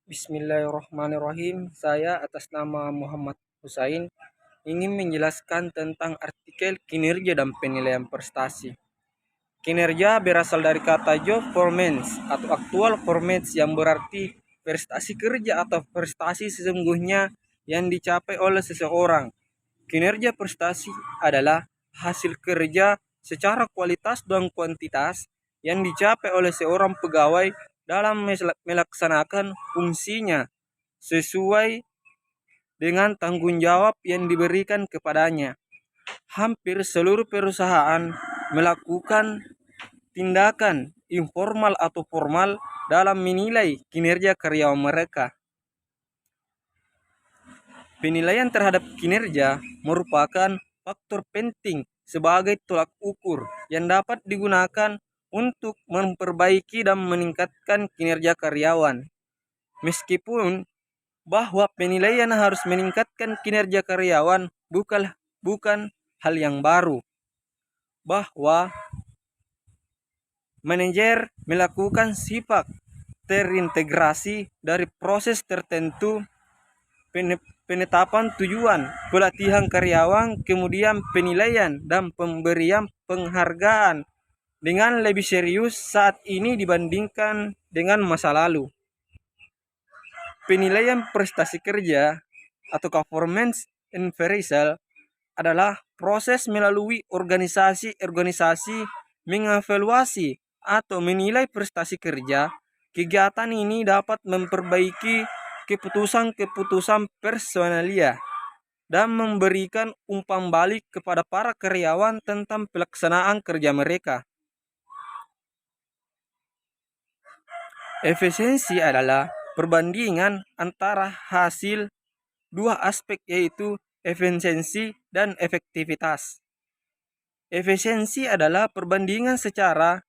Bismillahirrahmanirrahim. Saya atas nama Muhammad Husain ingin menjelaskan tentang artikel kinerja dan penilaian prestasi. Kinerja berasal dari kata job performance atau actual performance yang berarti prestasi kerja atau prestasi sesungguhnya yang dicapai oleh seseorang. Kinerja prestasi adalah hasil kerja secara kualitas dan kuantitas yang dicapai oleh seorang pegawai dalam melaksanakan fungsinya sesuai dengan tanggung jawab yang diberikan kepadanya. Hampir seluruh perusahaan melakukan tindakan informal atau formal dalam menilai kinerja karyawan mereka. Penilaian terhadap kinerja merupakan faktor penting sebagai tolak ukur yang dapat digunakan untuk memperbaiki dan meningkatkan kinerja karyawan. Meskipun bahwa penilaian harus meningkatkan kinerja karyawan bukan hal yang baru. Bahwa manajer melakukan sifat terintegrasi dari proses tertentu, penetapan tujuan, pelatihan karyawan, kemudian penilaian dan pemberian penghargaan dengan lebih serius saat ini dibandingkan dengan masa lalu. Penilaian prestasi kerja atau performance appraisal adalah proses melalui organisasi mengevaluasi atau menilai prestasi kerja. Kegiatan ini dapat memperbaiki keputusan-keputusan personalia dan memberikan umpan balik kepada para karyawan tentang pelaksanaan kerja mereka. Efisiensi adalah perbandingan antara hasil dua aspek, yaitu efisiensi dan efektivitas. Efisiensi adalah perbandingan secara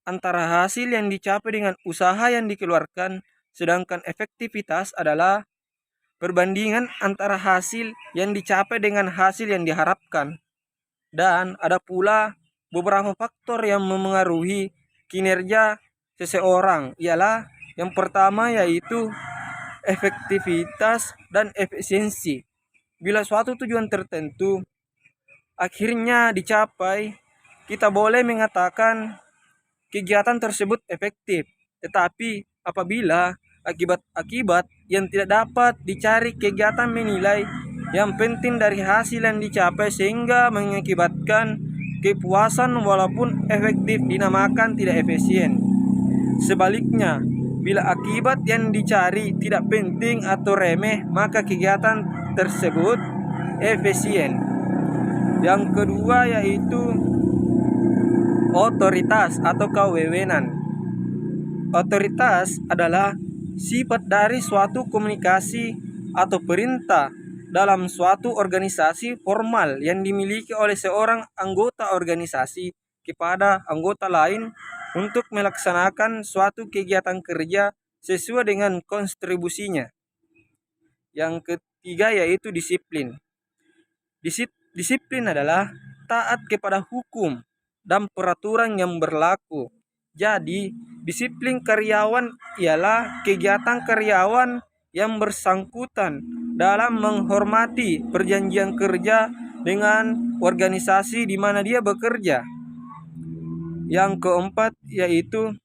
antara hasil yang dicapai dengan usaha yang dikeluarkan, sedangkan efektivitas adalah perbandingan antara hasil yang dicapai dengan hasil yang diharapkan. Dan ada pula beberapa faktor yang memengaruhi kinerja seseorang, ialah yang pertama yaitu efektivitas dan efisiensi. Bila suatu tujuan tertentu akhirnya dicapai, kita boleh mengatakan kegiatan tersebut efektif. Tetapi apabila akibat-akibat yang tidak dapat dicari, kegiatan menilai yang penting dari hasil yang dicapai sehingga mengakibatkan kepuasan walaupun efektif dinamakan tidak efisien. Sebaliknya, bila akibat yang dicari tidak penting atau remeh, maka kegiatan tersebut efisien. Yang kedua yaitu otoritas atau kewewenang. Otoritas adalah sifat dari suatu komunikasi atau perintah dalam suatu organisasi formal yang dimiliki oleh seorang anggota organisasi kepada anggota lain untuk melaksanakan suatu kegiatan kerja sesuai dengan kontribusinya. Yang ketiga yaitu disiplin. Disiplin adalah taat kepada hukum dan peraturan yang berlaku. Jadi, disiplin karyawan ialah kegiatan karyawan yang bersangkutan dalam menghormati perjanjian kerja dengan organisasi di mana dia bekerja. Yang keempat yaitu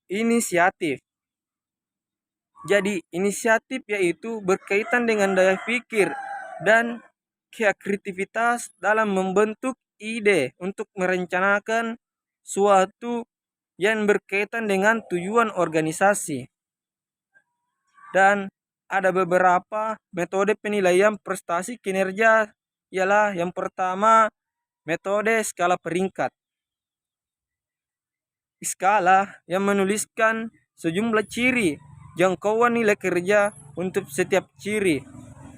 inisiatif. Jadi, inisiatif yaitu berkaitan dengan daya pikir dan kreativitas dalam membentuk ide untuk merencanakan suatu yang berkaitan dengan tujuan organisasi. Dan ada beberapa metode penilaian prestasi kinerja, ialah yang pertama metode skala peringkat. Skala yang menuliskan sejumlah ciri jangkauan nilai kerja untuk setiap ciri.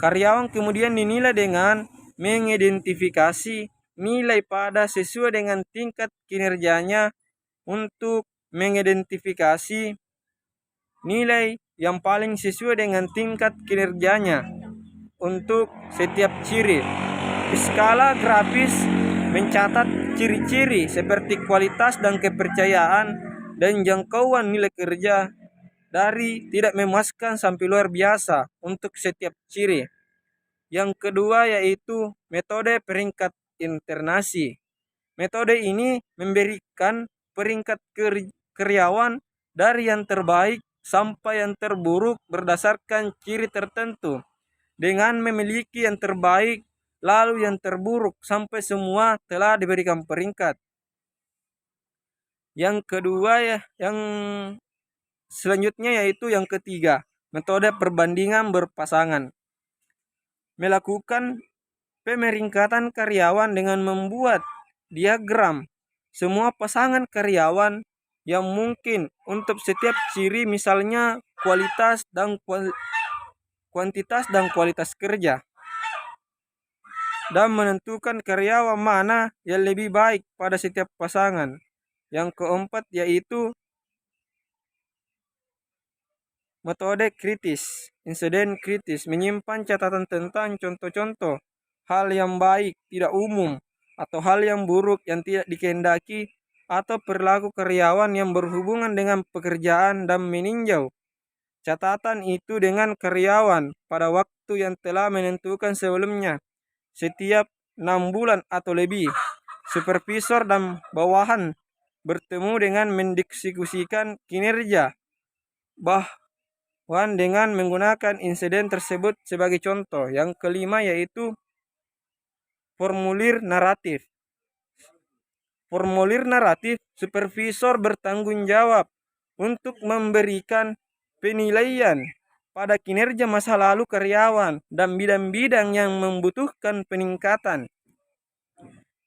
Karyawan kemudian dinilai dengan mengidentifikasi nilai pada sesuai dengan tingkat kinerjanya untuk mengidentifikasi nilai yang paling sesuai dengan tingkat kinerjanya untuk setiap ciri. Skala grafis mencatat ciri-ciri seperti kualitas dan kepercayaan dan jangkauan nilai kerja dari tidak memuaskan sampai luar biasa untuk setiap ciri. Yang kedua yaitu metode peringkat internasi. Metode ini memberikan peringkat karyawan dari yang terbaik sampai yang terburuk berdasarkan ciri tertentu. Dengan memiliki yang terbaik, lalu yang terburuk sampai semua telah diberikan peringkat. Yang kedua yang selanjutnya yaitu yang ketiga, metode perbandingan berpasangan. Melakukan pemeringkatan karyawan dengan membuat diagram semua pasangan karyawan yang mungkin untuk setiap ciri, misalnya kualitas dan kuantitas dan kualitas kerja, dan menentukan karyawan mana yang lebih baik pada setiap pasangan. Yang keempat yaitu metode kritis, insiden kritis, menyimpan catatan tentang contoh-contoh hal yang baik tidak umum atau hal yang buruk yang tidak dikehendaki atau perilaku karyawan yang berhubungan dengan pekerjaan dan meninjau catatan itu dengan karyawan pada waktu yang telah menentukan sebelumnya setiap 6 bulan atau lebih. Supervisor dan bawahan bertemu dengan mendiskusikan kinerja bahkan dengan menggunakan insiden tersebut sebagai contoh. Yang kelima yaitu formulir naratif. Formulir naratif, supervisor bertanggung jawab untuk memberikan penilaian pada kinerja masa lalu karyawan dan bidang-bidang yang membutuhkan peningkatan.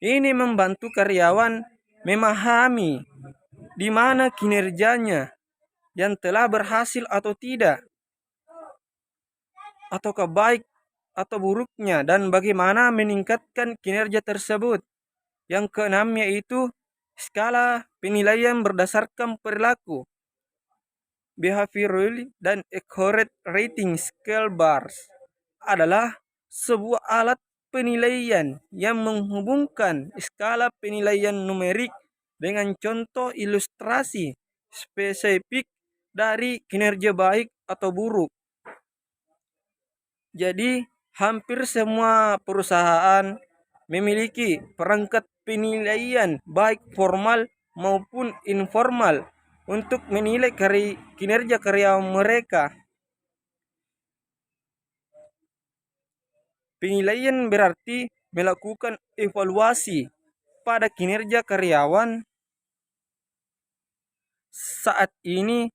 Ini membantu karyawan memahami di mana kinerjanya yang telah berhasil atau tidak, ataukah baik atau buruknya, dan bagaimana meningkatkan kinerja tersebut. Yang keenam yaitu skala penilaian berdasarkan perilaku. Behavioral dan accurate rating scale bars adalah sebuah alat penilaian yang menghubungkan skala penilaian numerik dengan contoh ilustrasi spesifik dari kinerja baik atau buruk. Jadi, hampir semua perusahaan memiliki perangkat penilaian baik formal maupun informal untuk menilai kinerja karyawan mereka. Penilaian berarti melakukan evaluasi pada kinerja karyawan saat ini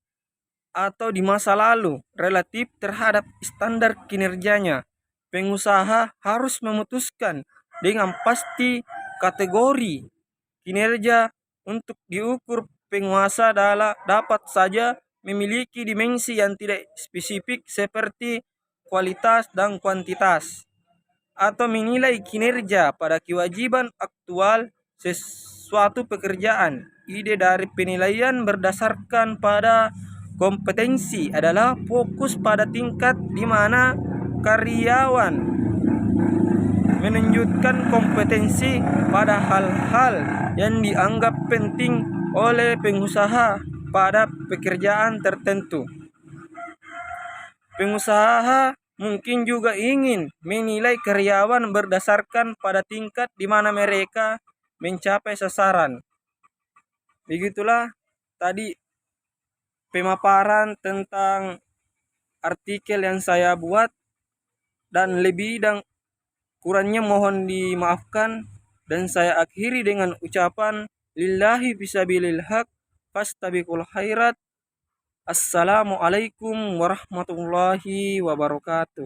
atau di masa lalu relatif terhadap standar kinerjanya. Pengusaha harus memutuskan dengan pasti kategori kinerja untuk diukur. Penguasa dapat saja memiliki dimensi yang tidak spesifik seperti kualitas dan kuantitas, atau menilai kinerja pada kewajiban aktual sesuatu pekerjaan. Ide dari penilaian berdasarkan pada kompetensi adalah fokus pada tingkat di mana karyawan menunjukkan kompetensi pada hal-hal yang dianggap penting oleh pengusaha pada pekerjaan tertentu. Pengusaha mungkin juga ingin menilai karyawan berdasarkan pada tingkat di mana mereka mencapai sasaran. Begitulah tadi pemaparan tentang artikel yang saya buat, dan lebih dan kurangnya mohon dimaafkan, dan saya akhiri dengan ucapan lillahi fisabilil haq fastabiqul khairat. Assalamualaikum warahmatullahi wabarakatuh.